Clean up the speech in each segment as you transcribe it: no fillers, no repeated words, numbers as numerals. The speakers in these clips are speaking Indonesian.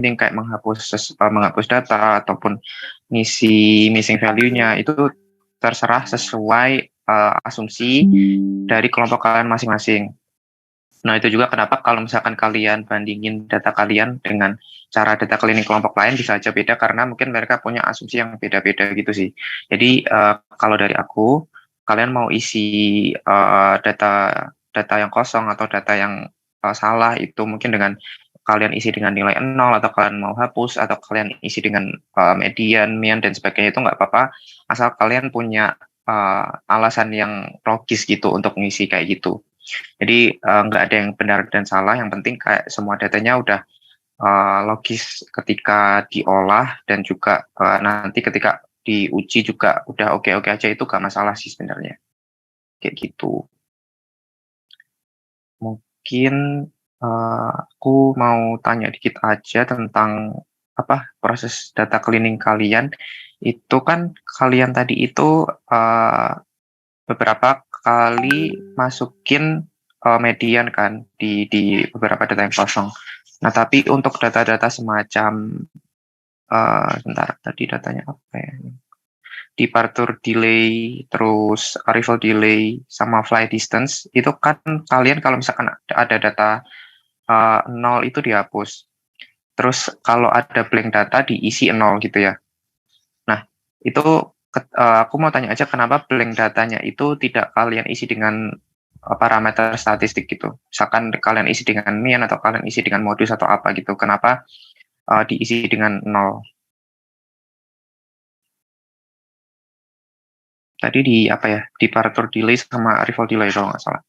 kayak menghapus data ataupun ngisi missing value-nya itu terserah sesuai asumsi dari kelompok kalian masing-masing. Nah, itu juga kenapa kalau misalkan kalian bandingin data kalian dengan cara data cleaning kelompok lain bisa aja beda karena mungkin mereka punya asumsi yang beda-beda gitu sih. Jadi kalau dari aku, kalian mau isi data data yang kosong atau data yang salah itu mungkin dengan kalian isi dengan nilai 0 atau kalian mau hapus atau kalian isi dengan median, mean dan sebagainya itu nggak apa-apa asal kalian punya alasan yang logis gitu untuk ngisi kayak gitu. Jadi nggak ada yang benar dan salah, yang penting kayak semua datanya udah logis ketika diolah dan juga nanti ketika diuji juga udah oke-oke aja itu nggak masalah sih sebenarnya. Kayak gitu. Mungkin aku mau tanya dikit aja tentang proses data cleaning kalian. Itu kan kalian tadi itu beberapa kali masukin median kan di beberapa data yang kosong. Nah, tapi untuk data-data semacam sebentar tadi datanya apa ya? Departure delay, terus arrival delay, sama flight distance, itu kan kalian kalau misalkan ada data 0 itu dihapus. Terus kalau ada blank data diisi 0 gitu ya. Nah, itu aku mau tanya aja kenapa blank datanya itu tidak kalian isi dengan parameter statistik gitu. Misalkan kalian isi dengan mean atau kalian isi dengan modus atau apa gitu. Kenapa diisi dengan 0? Tadi di apa ya? Departure delay sama arrival delay kalau nggak salah.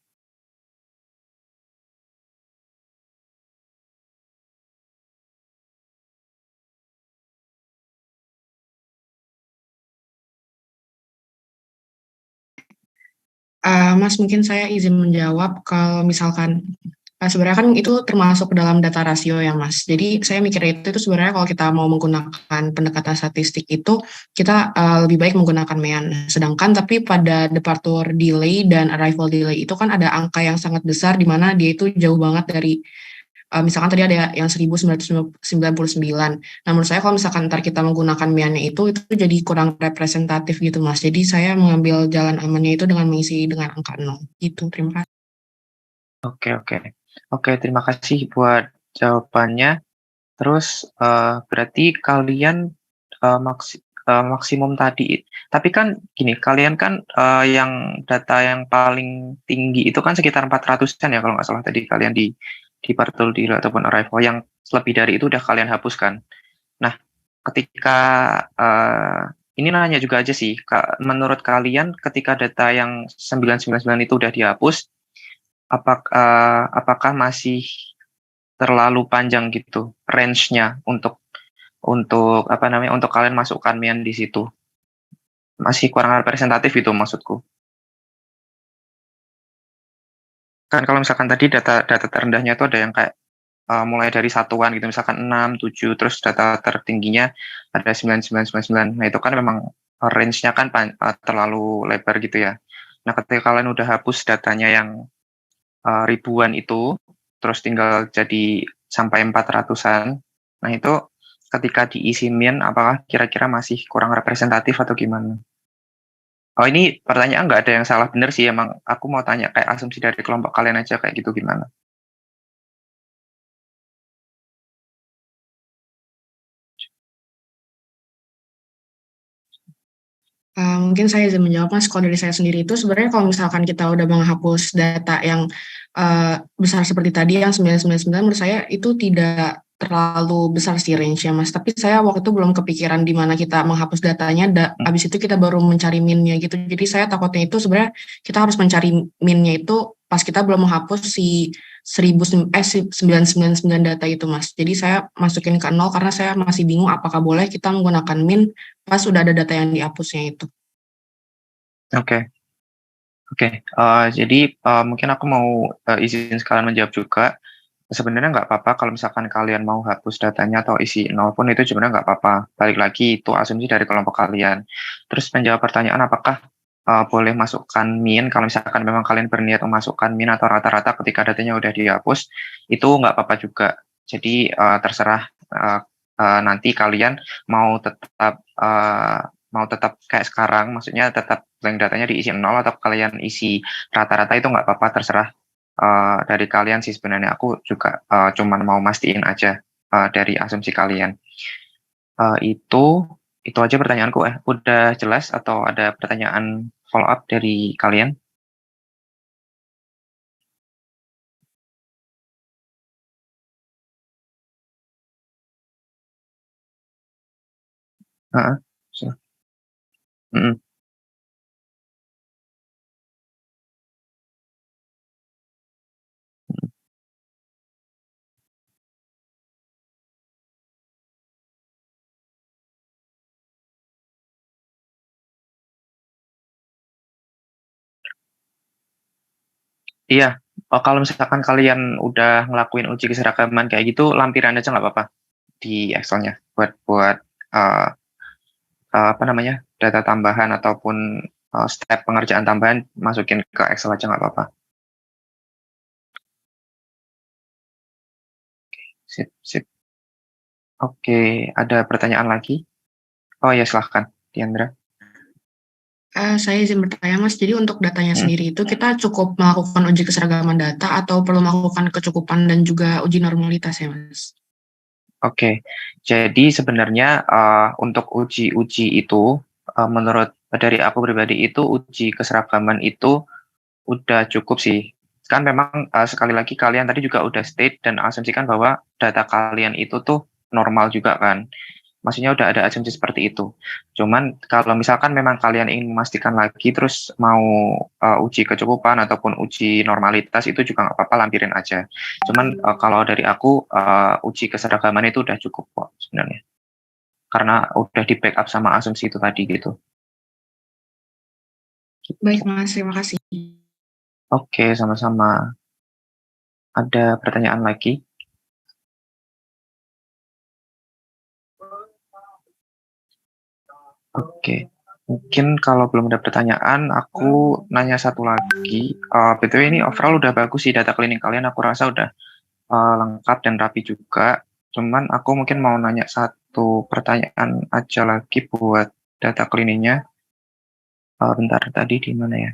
Mas, mungkin saya izin menjawab kalau misalkan sebenarnya kan itu termasuk ke dalam data rasio ya, Mas. Jadi saya mikirnya itu sebenarnya kalau kita mau menggunakan pendekatan statistik itu kita lebih baik menggunakan mean. Sedangkan tapi pada departure delay dan arrival delay itu kan ada angka yang sangat besar di mana dia itu jauh banget dari misalkan tadi ada yang 1999. Nah, menurut saya kalau misalkan ntar kita menggunakan mean-nya itu jadi kurang representatif gitu, Mas. Jadi saya mengambil jalan amannya itu dengan mengisi dengan angka 0 gitu. Terima kasih. Oke, terima kasih buat jawabannya. Terus berarti kalian maksimum tadi, tapi kan gini, kalian kan yang data yang paling tinggi itu kan sekitar 400-an ya kalau nggak salah tadi kalian di Partul Dilo ataupun Arrival, yang lebih dari itu udah kalian hapuskan. Nah, ketika ini nanya juga aja sih, menurut kalian ketika data yang 999 itu udah dihapus, apakah masih terlalu panjang gitu range-nya untuk untuk kalian masukkan mean di situ? Masih kurang representatif itu maksudku. Kan kalau misalkan tadi data terendahnya itu ada yang kayak mulai dari satuan gitu, misalkan 6, 7, terus data tertingginya ada 9999. Nah, itu kan memang range-nya kan terlalu lebar gitu ya. Nah, ketika kalian udah hapus datanya yang ribuan itu, terus tinggal jadi sampai 400-an, nah itu ketika diisi mean, apakah kira-kira masih kurang representatif atau gimana? Oh, ini pertanyaan nggak ada yang salah benar sih, emang aku mau tanya kayak asumsi dari kelompok kalian aja kayak gitu gimana? Mungkin saya izin menjawab, Mas. Kalau dari saya sendiri itu sebenarnya kalau misalkan kita udah menghapus data yang besar seperti tadi yang 999, menurut saya itu tidak terlalu besar sih range-nya, Mas. Tapi saya waktu itu belum kepikiran di mana kita menghapus datanya, habis itu kita baru mencari min-nya gitu. Jadi saya takutnya itu sebenarnya kita harus mencari min-nya itu pas kita belum menghapus si 999 data itu, Mas. Jadi saya masukin ke 0 karena saya masih bingung apakah boleh kita menggunakan min pas sudah ada data yang dihapusnya itu. Oke. Jadi mungkin aku mau izin sekalian menjawab juga. Sebenarnya nggak apa-apa kalau misalkan kalian mau hapus datanya atau isi 0 pun itu sebenarnya nggak apa-apa. Balik lagi itu asumsi dari kelompok kalian. Terus menjawab pertanyaan apakah boleh masukkan min kalau misalkan memang kalian berniat memasukkan min atau rata-rata ketika datanya udah dihapus, itu nggak apa-apa juga. Jadi terserah nanti kalian mau tetap kayak sekarang, maksudnya tetap blank datanya diisi 0 atau kalian isi rata-rata itu nggak apa-apa, terserah dari kalian sih sebenarnya. Aku juga cuman mau mastiin aja dari asumsi kalian. Itu aja pertanyaanku. Udah jelas atau ada pertanyaan follow up dari kalian? Heeh, so, mm-mm. Iya, kalau misalkan kalian udah ngelakuin uji keseragaman kayak gitu, lampiran aja nggak apa-apa di Excel-nya buat uh, apa namanya, data tambahan ataupun step pengerjaan tambahan, masukin ke Excel aja nggak apa-apa. Sip, sip. Oke, ada pertanyaan lagi? Oh ya, silahkan, Diandra. Saya izin bertanya, Mas. Jadi untuk datanya Hmm. sendiri itu kita cukup melakukan uji keseragaman data atau perlu melakukan kecukupan dan juga uji normalitas ya, Mas? Oke, jadi sebenarnya untuk uji-uji itu, menurut dari aku pribadi itu uji keseragaman itu udah cukup sih. Kan memang sekali lagi kalian tadi juga udah state dan asumsikan bahwa data kalian itu tuh normal juga kan. Maksudnya udah ada asumsi seperti itu. Cuman kalau misalkan memang kalian ingin memastikan lagi terus mau uji kecukupan ataupun uji normalitas itu juga nggak apa-apa, lampirin aja. Cuman kalau dari aku uji keseragaman itu udah cukup kok sebenarnya. Karena udah di backup sama asumsi itu tadi gitu. Baik, Mas. Terima kasih. Oke, sama-sama. Ada pertanyaan lagi? Oke. Mungkin kalau belum ada pertanyaan, aku nanya satu lagi. BTW ini overall udah bagus sih data cleaning kalian. Aku rasa udah lengkap dan rapi juga. Cuman aku mungkin mau nanya satu pertanyaan aja lagi buat data cleaningnya. Bentar, tadi di mana ya?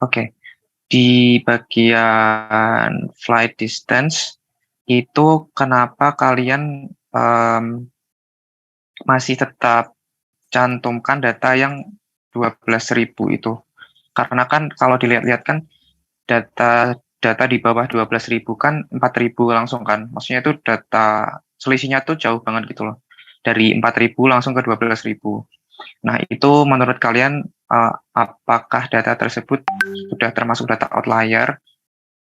Oke, di bagian flight distance itu kenapa kalian masih tetap cantumkan data yang 12.000 itu? Karena kan kalau dilihat-lihat kan data data di bawah 12.000 kan 4.000 langsung kan. Maksudnya itu data selisihnya tuh jauh banget gitu loh. Dari 4.000 langsung ke 12.000. Nah, itu menurut kalian apakah data tersebut sudah termasuk data outlier?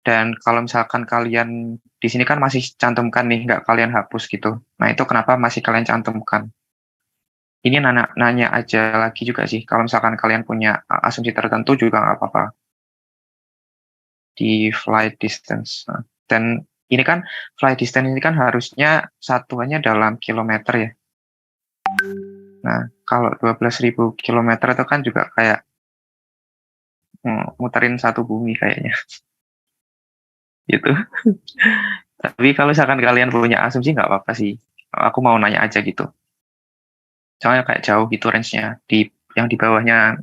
Dan kalau misalkan kalian di sini kan masih cantumkan nih, nggak kalian hapus gitu. Nah, itu kenapa masih kalian cantumkan? Ini nanya aja lagi juga sih. Kalau misalkan kalian punya asumsi tertentu juga nggak apa-apa. Di flight distance. Nah, dan ini kan flight distance ini kan harusnya satuannya dalam kilometer ya. Nah, kalau 12.000 kilometer itu kan juga kayak muterin satu bumi kayaknya. Gitu. Tapi kalau misalkan kalian punya asumsi nggak apa-apa sih. Aku mau nanya aja gitu. Soalnya kayak jauh gitu range-nya. Yang di bawahnya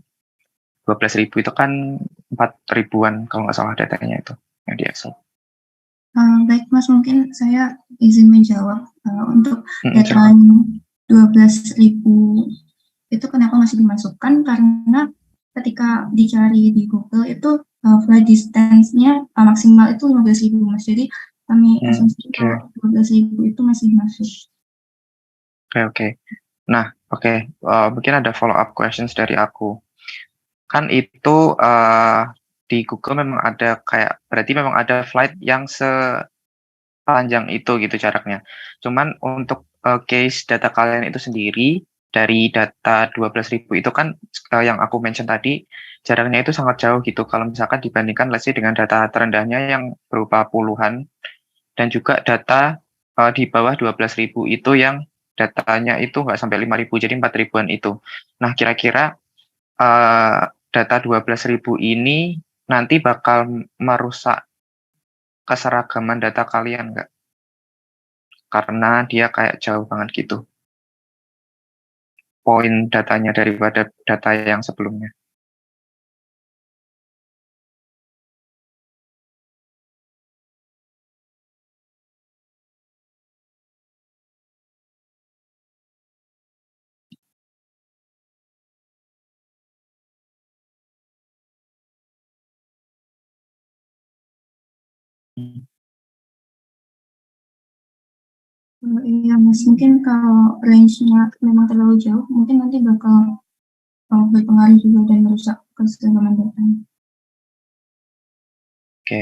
12.000 itu kan 4.000-an kalau nggak salah datanya itu yang di Excel. Baik Mas, mungkin saya izin menjawab untuk data Silakan. 12.000 itu kenapa masih dimasukkan, karena ketika dicari di Google itu flight distance-nya maksimal itu 15.000 Mas, jadi kami asumsikan 12.000 itu masih masuk. Oke. Nah, oke. Mungkin ada follow up questions dari aku. Kan itu di Google memang ada kayak, berarti memang ada flight yang sepanjang itu gitu jaraknya. Cuman untuk case data kalian itu sendiri, dari data 12.000 itu kan yang aku mention tadi, jaraknya itu sangat jauh gitu. Kalau misalkan dibandingkan let's say dengan data terendahnya yang berupa puluhan, dan juga data di bawah 12.000 itu yang datanya itu nggak sampai 5.000, jadi 4.000-an itu. Nah, kira-kira data 12.000 ini nanti bakal merusak keseragaman data kalian nggak? karena dia kayak jauh banget gitu poin datanya daripada data yang sebelumnya. Iya Mas, mungkin kalau range-nya memang terlalu jauh, mungkin nanti bakal berpengaruh juga dan merusak keseimbangan datanya. Oke,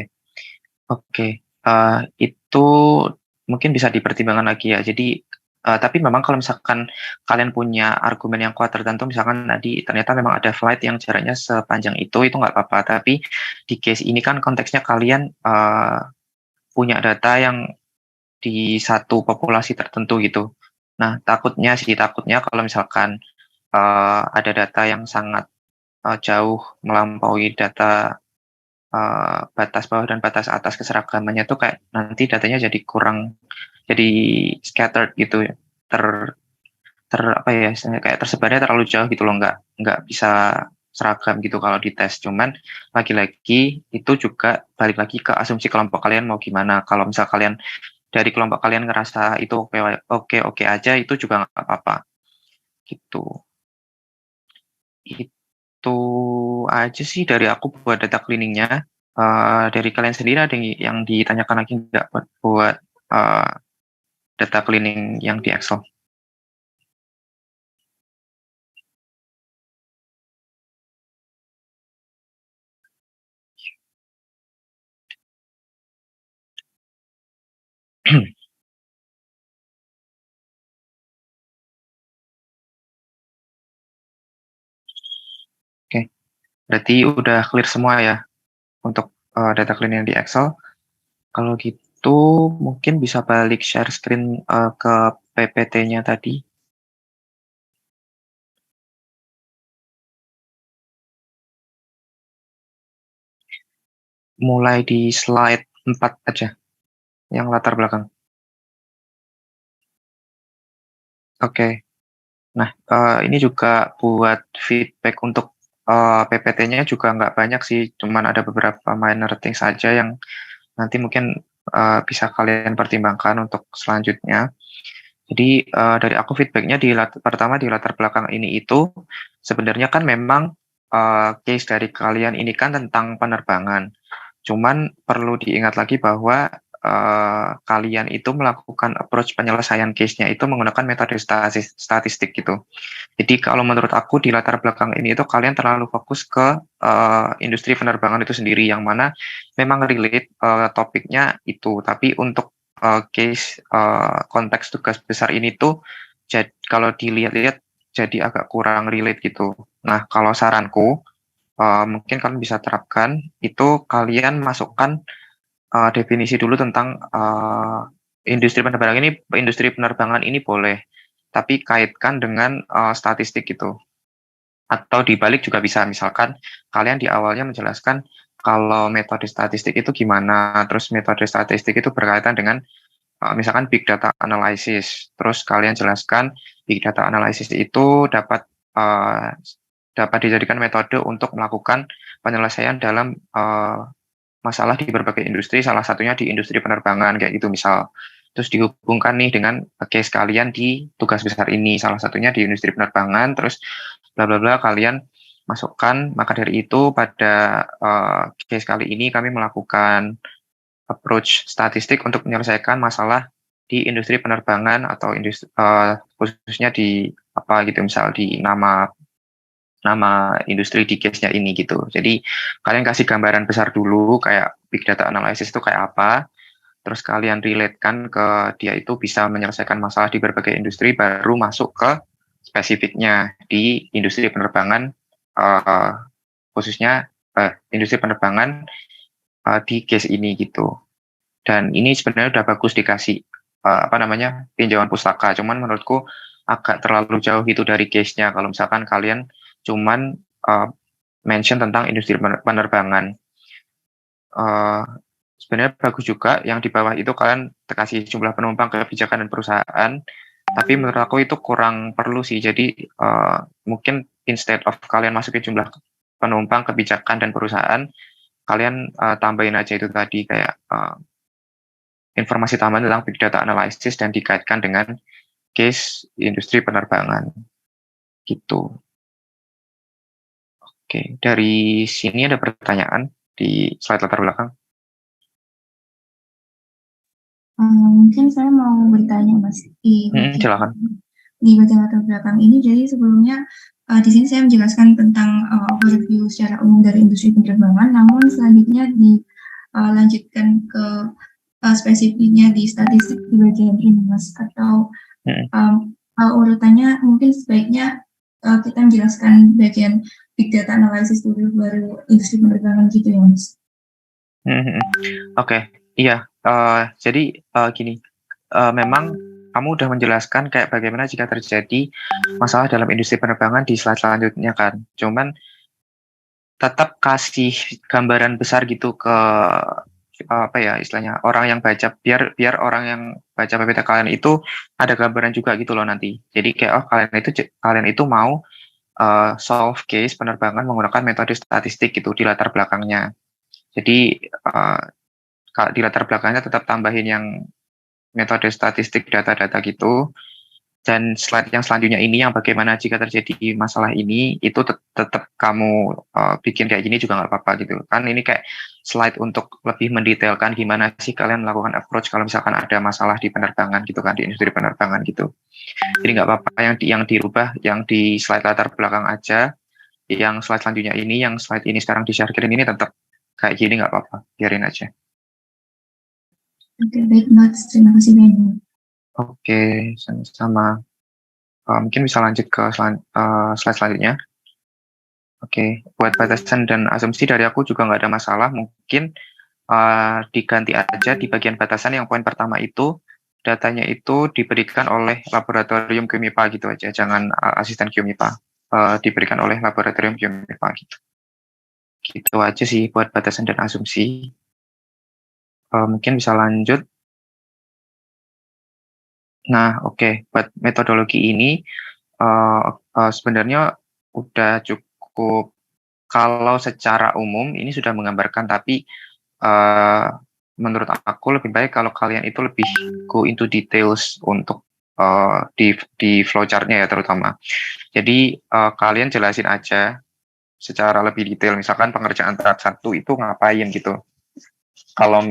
oke. Itu mungkin bisa dipertimbangkan lagi ya. Jadi, tapi memang kalau misalkan kalian punya argumen yang kuat tertentu, misalkan tadi ternyata memang ada flight yang jaraknya sepanjang itu nggak apa-apa. Tapi di case ini kan konteksnya kalian punya data yang di satu populasi tertentu gitu. Nah, takutnya kalau misalkan ada data yang sangat jauh melampaui data batas bawah dan batas atas keseragamannya tuh kayak nanti datanya jadi kurang, jadi scattered gitu, ter ter apa ya istilahnya, kayak tersebarnya terlalu jauh gitu loh, nggak bisa seragam gitu kalau dites. Cuman lagi-lagi itu juga balik lagi ke asumsi kelompok kalian mau gimana. Kalau misal kalian dari kelompok kalian ngerasa itu oke oke oke aja, itu juga nggak apa-apa gitu. Itu aja sih dari aku buat data cleaningnya. Dari kalian sendiri ada yang ditanyakan lagi nggak buat uh, data cleaning yang di Excel? Oke, berarti udah clear semua ya untuk data cleaning di Excel. Kalau gitu mungkin bisa balik share screen ke PPT-nya tadi. Mulai di slide 4 aja, yang latar belakang. Oke, nah ini juga buat feedback untuk PPT-nya juga nggak banyak sih, cuman ada beberapa minor things saja yang nanti mungkin bisa kalian pertimbangkan untuk selanjutnya. Jadi dari aku feedbacknya pertama di latar belakang ini itu sebenarnya kan memang case dari kalian ini kan tentang penerbangan. Cuman perlu diingat lagi bahwa kalian itu melakukan approach penyelesaian case-nya itu menggunakan metode statistik gitu. Jadi kalau menurut aku di latar belakang ini itu kalian terlalu fokus ke industri penerbangan itu sendiri, yang mana memang relate topiknya itu, tapi untuk case konteks tugas besar ini tuh kalau dilihat-lihat jadi agak kurang relate gitu. Nah, kalau saranku mungkin kalian bisa terapkan itu, kalian masukkan definisi dulu tentang industri penerbangan ini boleh, tapi kaitkan dengan statistik gitu. Atau dibalik juga bisa, misalkan kalian di awalnya menjelaskan kalau metode statistik itu gimana, terus metode statistik itu berkaitan dengan misalkan big data analysis, terus kalian jelaskan big data analysis itu uh, dapat dijadikan metode untuk melakukan penyelesaian dalam masalah di berbagai industri, salah satunya di industri penerbangan kayak gitu misal. Terus dihubungkan nih dengan case kalian di tugas besar ini, salah satunya di industri penerbangan, terus bla bla bla kalian masukkan. Maka dari itu pada case kali ini kami melakukan approach statistik untuk menyelesaikan masalah di industri penerbangan atau khususnya di apa gitu, misal di nama industri di case-nya ini gitu. Jadi kalian kasih gambaran besar dulu kayak big data analysis itu kayak apa, terus kalian relate-kan ke dia itu bisa menyelesaikan masalah di berbagai industri, baru masuk ke spesifiknya di industri penerbangan, uh, khususnya industri penerbangan di case ini gitu. Dan ini sebenarnya udah bagus dikasih tinjauan pustaka. Cuman menurutku agak terlalu jauh gitu dari case-nya. Kalau misalkan kalian cuman mention tentang industri penerbangan. sebenarnya bagus juga. Yang di bawah itu kalian kasih jumlah penumpang, kebijakan dan perusahaan. Tapi menurut aku itu kurang perlu sih. Jadi mungkin instead of kalian masukin jumlah penumpang, kebijakan dan perusahaan, kalian tambahin aja itu tadi kayak informasi tambahan tentang big data analysis dan dikaitkan dengan case industri penerbangan gitu. Oke, dari sini ada pertanyaan di slide latar belakang. Mungkin saya mau bertanya Mas Silakan. di bagian latar belakang ini. Jadi sebelumnya di sini saya menjelaskan tentang overview secara umum dari industri penerbangan, namun selanjutnya dilanjutkan ke spesifiknya di statistik di bagian ini Mas, atau urutannya mungkin sebaiknya kita menjelaskan bagian big data analysis dulu baru industri penerbangan gitu ya Mas. Oke, iya. Jadi gini, memang kamu udah menjelaskan kayak bagaimana jika terjadi masalah dalam industri penerbangan di slide selanjutnya kan. Cuman tetap kasih gambaran besar gitu ke apa ya istilahnya orang yang baca, biar orang yang baca PPT kalian itu ada gambaran juga gitu loh nanti. Jadi kayak kalian itu mau solve case penerbangan menggunakan metode statistik gitu di latar belakangnya. Jadi di latar belakangnya tetap tambahin yang metode statistik data-data gitu. Dan slide yang selanjutnya ini yang bagaimana jika terjadi masalah ini itu tetap kamu bikin kayak gini juga nggak apa-apa gitu kan. Ini kayak slide untuk lebih mendetailkan gimana sih kalian melakukan approach kalau misalkan ada masalah di penerbangan gitu kan, di industri penerbangan gitu. Jadi nggak apa-apa yang dirubah yang di slide latar belakang aja. Yang slide selanjutnya ini, yang slide ini sekarang di-share-kirin ini tetap kayak gini nggak apa-apa, biarin aja. Oke, baik Mas, terima kasih banyak. Oke, sama-sama. Mungkin bisa lanjut ke slide selanjutnya. Oke, buat batasan dan asumsi dari aku juga nggak ada masalah. Mungkin diganti aja di bagian batasan yang poin pertama itu, datanya itu diberikan oleh laboratorium QMIPA gitu aja, jangan asisten QMIPA. Diberikan oleh laboratorium QMIPA gitu. Gitu aja sih buat batasan dan asumsi. Mungkin bisa lanjut. Nah, oke, buat metodologi ini sebenarnya udah cukup. Kalau secara umum ini sudah menggambarkan, tapi menurut aku lebih baik kalau kalian itu lebih go into details untuk di flowchart-nya ya terutama. Jadi kalian jelasin aja secara lebih detail, misalkan pengerjaan tahap 1 itu ngapain gitu. Kalau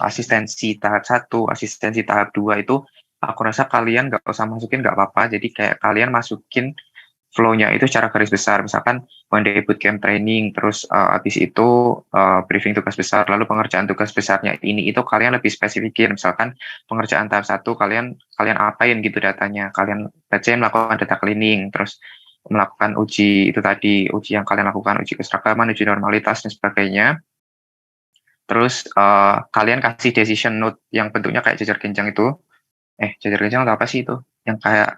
asistensi tahap 1, asistensi tahap 2 itu aku rasa kalian nggak usah masukin, nggak apa-apa. Jadi kayak kalian masukin flow-nya itu secara garis besar. Misalkan one day bootcamp training, terus habis itu briefing tugas besar, lalu pengerjaan tugas besarnya ini itu kalian lebih spesifikin. Misalkan pengerjaan tahap 1 kalian apain gitu datanya. Kalian baca melakukan data cleaning, terus melakukan uji itu tadi, uji yang kalian lakukan, uji keseragaman, uji normalitas dan sebagainya. Terus kalian kasih decision note yang bentuknya kayak jajar genjang itu. Jajar genjang atau apa sih itu? Yang kayak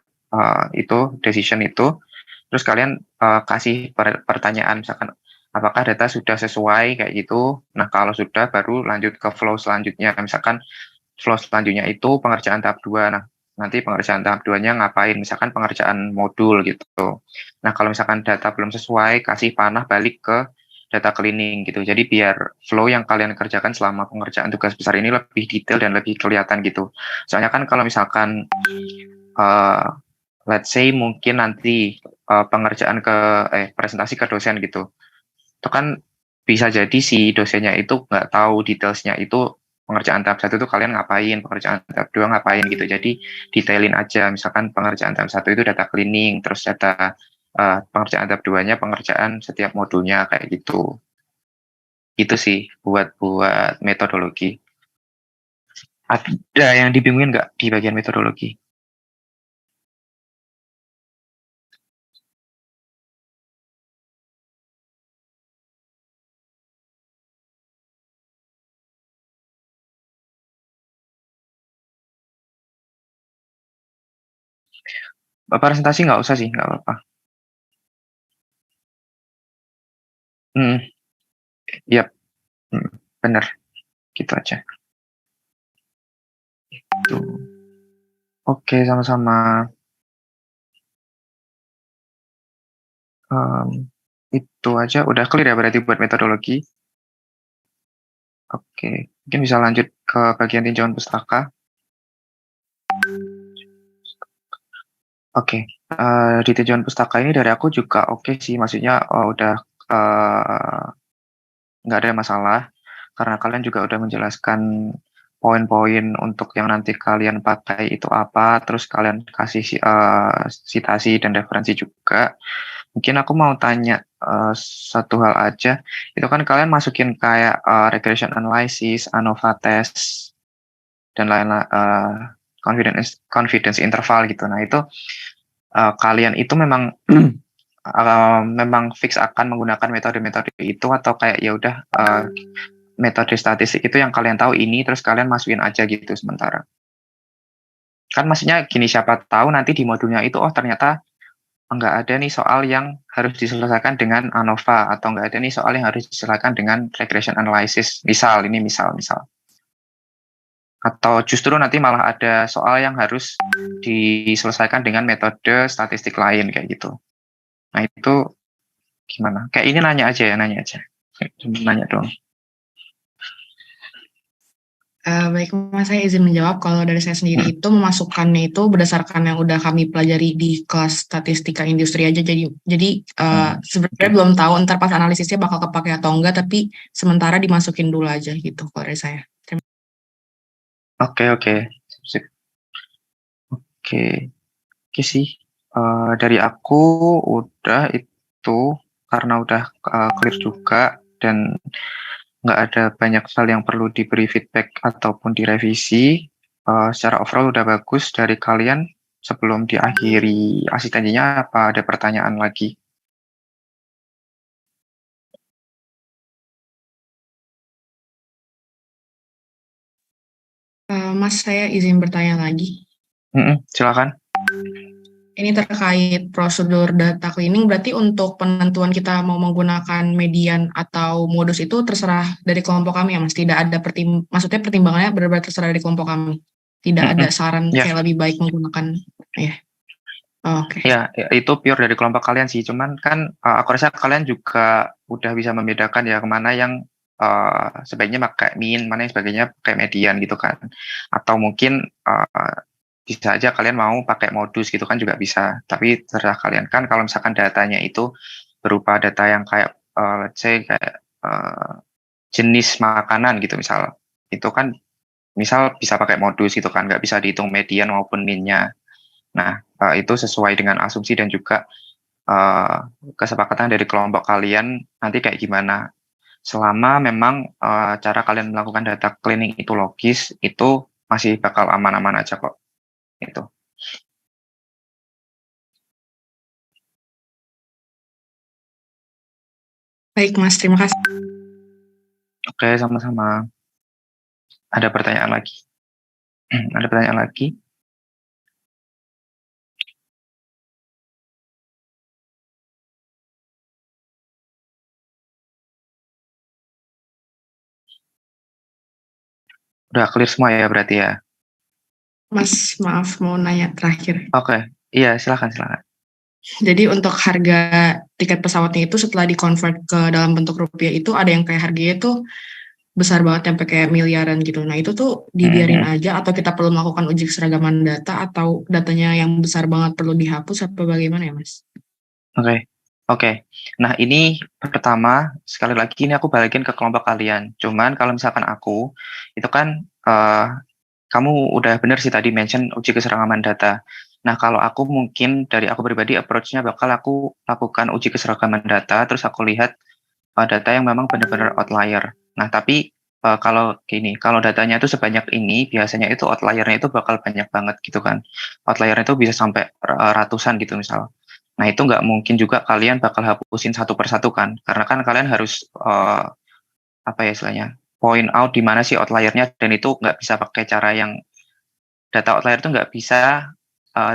itu decision itu. Terus kalian kasih pertanyaan misalkan apakah data sudah sesuai kayak gitu. Nah, kalau sudah baru lanjut ke flow selanjutnya. Misalkan flow selanjutnya itu pengerjaan tahap 2. Nah, nanti pengerjaan tahap 2-nya ngapain? Misalkan pengerjaan modul gitu. Nah, kalau misalkan data belum sesuai, kasih panah balik ke data cleaning gitu. Jadi biar flow yang kalian kerjakan selama pengerjaan tugas besar ini lebih detail dan lebih kelihatan gitu. Soalnya kan kalau misalkan let's say mungkin nanti pengerjaan presentasi ke dosen gitu. Itu kan bisa jadi si dosennya itu nggak tahu detailsnya itu pengerjaan tahap 1 itu kalian ngapain, pengerjaan tahap 2 ngapain gitu. Jadi detailin aja, misalkan pengerjaan tahap 1 itu data cleaning, terus data pengerjaan tahap 2-nya pengerjaan setiap modulnya kayak gitu. Itu sih buat metodologi. Ada yang dibingungin nggak di bagian metodologi? Presentasi nggak usah sih, nggak apa-apa. Yap, bener. Gitu aja. Itu. Oke, sama-sama. Itu aja udah clear ya berarti buat metodologi. Oke, mungkin bisa lanjut ke bagian tinjauan pustaka. Oke, di tinjauan pustaka ini dari aku juga oke sih, maksudnya udah nggak ada masalah, karena kalian juga udah menjelaskan poin-poin untuk yang nanti kalian pakai itu apa, terus kalian kasih citasi dan referensi juga. Mungkin aku mau tanya satu hal aja, itu kan kalian masukin kayak regression analysis, ANOVA test, dan lain-lain, confidence interval gitu. Nah itu kalian itu memang memang fix akan menggunakan metode-metode itu atau kayak ya udah metode statistik itu yang kalian tahu ini terus kalian masukin aja gitu sementara. Kan maksudnya gini, siapa tahu nanti di modulnya itu ternyata nggak ada nih soal yang harus diselesaikan dengan ANOVA atau nggak ada nih soal yang harus diselesaikan dengan regression analysis. Misal atau justru nanti malah ada soal yang harus diselesaikan dengan metode statistik lain kayak gitu. Nah itu gimana? Kayak ini nanya aja. Cuma nanya doang. Baik, Mas, saya izin menjawab. Kalau dari saya sendiri itu memasukkannya itu berdasarkan yang udah kami pelajari di kelas statistika industri aja. Jadi sebenarnya belum tahu ntar pas analisisnya bakal kepake atau enggak, tapi sementara dimasukin dulu aja gitu kalau dari saya. Oke. Sip. Oke sih. Dari aku udah itu karena udah clear juga dan nggak ada banyak hal yang perlu diberi feedback ataupun direvisi. Secara overall udah bagus dari kalian. Sebelum diakhiri asistensinya, apa ada pertanyaan lagi? Mas, saya izin bertanya lagi. Silakan. Ini terkait prosedur data cleaning, berarti untuk penentuan kita mau menggunakan median atau modus itu terserah dari kelompok kami ya, Mas? Tidak ada maksudnya pertimbangannya benar-benar terserah dari kelompok kami? Tidak ada saran kayak lebih baik menggunakan, ya? Oke. Ya, itu pure dari kelompok kalian sih. Cuman kan aku rasa kalian juga udah bisa membedakan ya kemana yang sebaiknya pakai mean, mana yang sebagainya pakai median gitu kan. Atau mungkin bisa aja kalian mau pakai modus gitu kan juga bisa. Tapi terserah kalian kan kalau misalkan datanya itu berupa data yang kayak let's say kayak jenis makanan gitu misal. Itu kan misal bisa pakai modus gitu kan, nggak bisa dihitung median maupun mean-nya. Nah, itu sesuai dengan asumsi dan juga kesepakatan dari kelompok kalian nanti kayak gimana. Selama memang cara kalian melakukan data cleaning itu logis, itu masih bakal aman-aman aja kok. Itu. Baik, Mas. Terima kasih. Oke, sama-sama. Ada pertanyaan lagi? Ada pertanyaan lagi? Udah clear semua ya berarti ya? Mas, maaf mau nanya terakhir. Oke, iya silakan. Jadi untuk harga tiket pesawatnya itu setelah di-convert ke dalam bentuk rupiah itu ada yang kayak harganya itu besar banget sampai kayak miliaran gitu. Nah itu tuh dibiarin aja atau kita perlu melakukan uji keseragaman data atau datanya yang besar banget perlu dihapus atau bagaimana ya, Mas? Oke. Nah ini pertama, sekali lagi ini aku balikin ke kelompok kalian. Cuman kalau misalkan aku, itu kan kamu udah benar sih tadi mention uji keseragaman data. Nah kalau aku mungkin dari aku pribadi approach-nya bakal aku lakukan uji keseragaman data, terus aku lihat data yang memang benar-benar outlier. Nah tapi kalau datanya itu sebanyak ini, biasanya itu outlier-nya itu bakal banyak banget gitu kan. Outlier-nya itu bisa sampai ratusan gitu misal. Nah itu nggak mungkin juga kalian bakal hapusin satu persatu kan, karena kan kalian harus apa ya istilahnya, point out di mana sih outlier-nya, dan itu nggak bisa pakai cara yang data outlier itu nggak bisa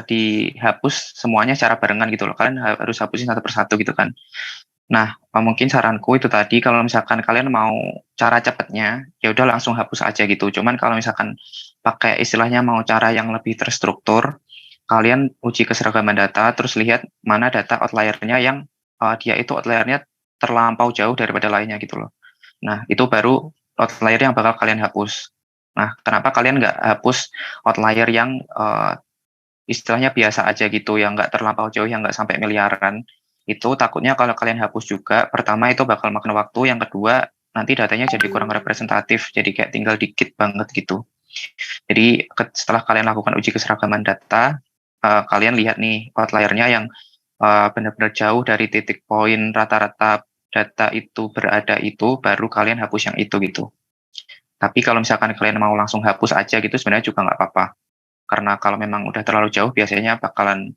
dihapus semuanya secara barengan gitu loh. Kalian harus hapusin satu persatu gitu kan. Nah, mungkin saranku itu tadi kalau misalkan kalian mau cara cepatnya, ya udah langsung hapus aja gitu. Cuman kalau misalkan pakai istilahnya mau cara yang lebih terstruktur, kalian uji keseragaman data, terus lihat mana data outlier-nya yang dia itu outlier-nya terlampau jauh daripada lainnya gitu loh. Nah, itu baru outlier yang bakal kalian hapus. Nah, kenapa kalian nggak hapus outlier yang istilahnya biasa aja gitu, yang nggak terlampau jauh, yang nggak sampai miliaran? Itu takutnya kalau kalian hapus juga, pertama itu bakal makan waktu, yang kedua nanti datanya jadi kurang representatif, jadi kayak tinggal dikit banget gitu. Jadi setelah kalian lakukan uji keseragaman data, kalian lihat nih outlier-nya yang benar-benar jauh dari titik poin rata-rata data itu berada itu, baru kalian hapus yang itu gitu. Tapi kalau misalkan kalian mau langsung hapus aja gitu, sebenarnya juga nggak apa-apa. Karena kalau memang udah terlalu jauh, biasanya bakalan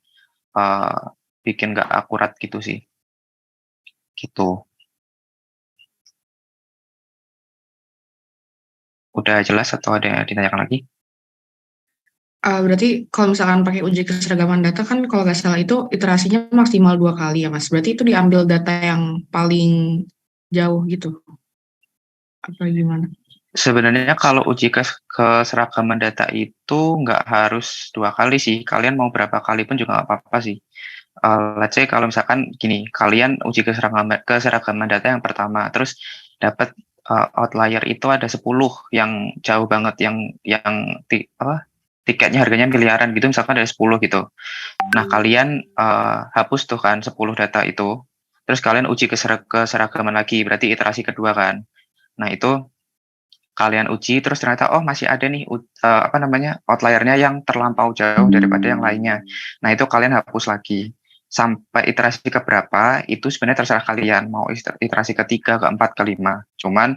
eh, bikin nggak akurat gitu sih. Gitu. Udah jelas atau ada yang ditanyakan lagi? Berarti kalau misalkan pakai uji keseragaman data kan kalau nggak salah itu iterasinya maksimal 2 kali ya Mas. Berarti itu diambil data yang paling jauh gitu. Apa gimana? Sebenarnya kalau uji keseragaman data itu nggak harus 2 kali sih. Kalian mau berapa kali pun juga nggak apa-apa sih. Let's say kalau misalkan gini, kalian uji keseragaman data yang pertama, terus dapat outlier itu ada 10 yang jauh banget, yang tiketnya harganya miliaran gitu, misalkan ada 10 gitu. Nah, kalian hapus tuh kan 10 data itu, terus kalian uji keseragaman lagi, berarti iterasi kedua kan. Nah, itu kalian uji terus ternyata oh masih ada nih outliernya yang terlampau jauh daripada yang lainnya. Nah, itu kalian hapus lagi. Sampai iterasi keberapa itu sebenarnya terserah kalian mau iterasi ketiga, keempat, kelima. Cuman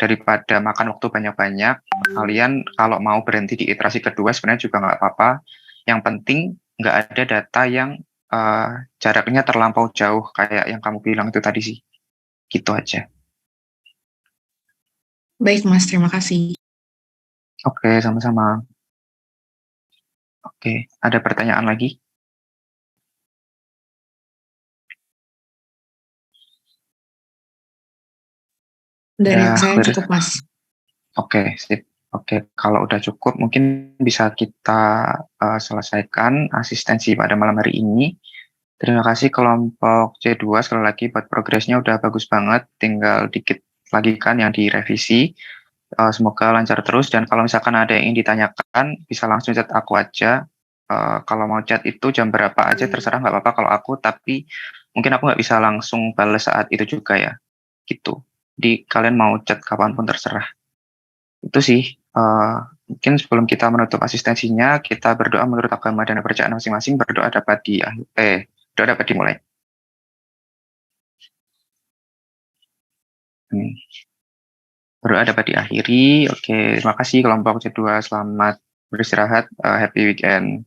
daripada makan waktu banyak-banyak, kalian kalau mau berhenti di iterasi kedua sebenarnya juga nggak apa-apa. Yang penting nggak ada data yang jaraknya terlampau jauh kayak yang kamu bilang itu tadi sih. Gitu aja. Baik Mas, terima kasih. Oke, sama-sama. Oke, ada pertanyaan lagi? Dari Udah saya clear? cukup Mas. Oke, sip. Oke, kalau udah cukup, mungkin bisa kita selesaikan asistensi pada malam hari ini. Terima kasih kelompok C2 sekali lagi buat progresnya udah bagus banget. Tinggal dikit lagi kan yang direvisi. Semoga lancar terus dan kalau misalkan ada yang ingin ditanyakan, bisa langsung chat aku aja. Kalau mau chat itu jam berapa aja terserah nggak apa-apa kalau aku, tapi mungkin aku nggak bisa langsung balas saat itu juga ya. Gitu. Jadi kalian mau chat kapanpun terserah. Itu sih, mungkin sebelum kita menutup asistensinya, kita berdoa menurut agama dan kepercayaan masing-masing, berdoa dapat dimulai. Berdoa dapat diakhiri. Oke, terima kasih kelompok C2, selamat beristirahat, happy weekend.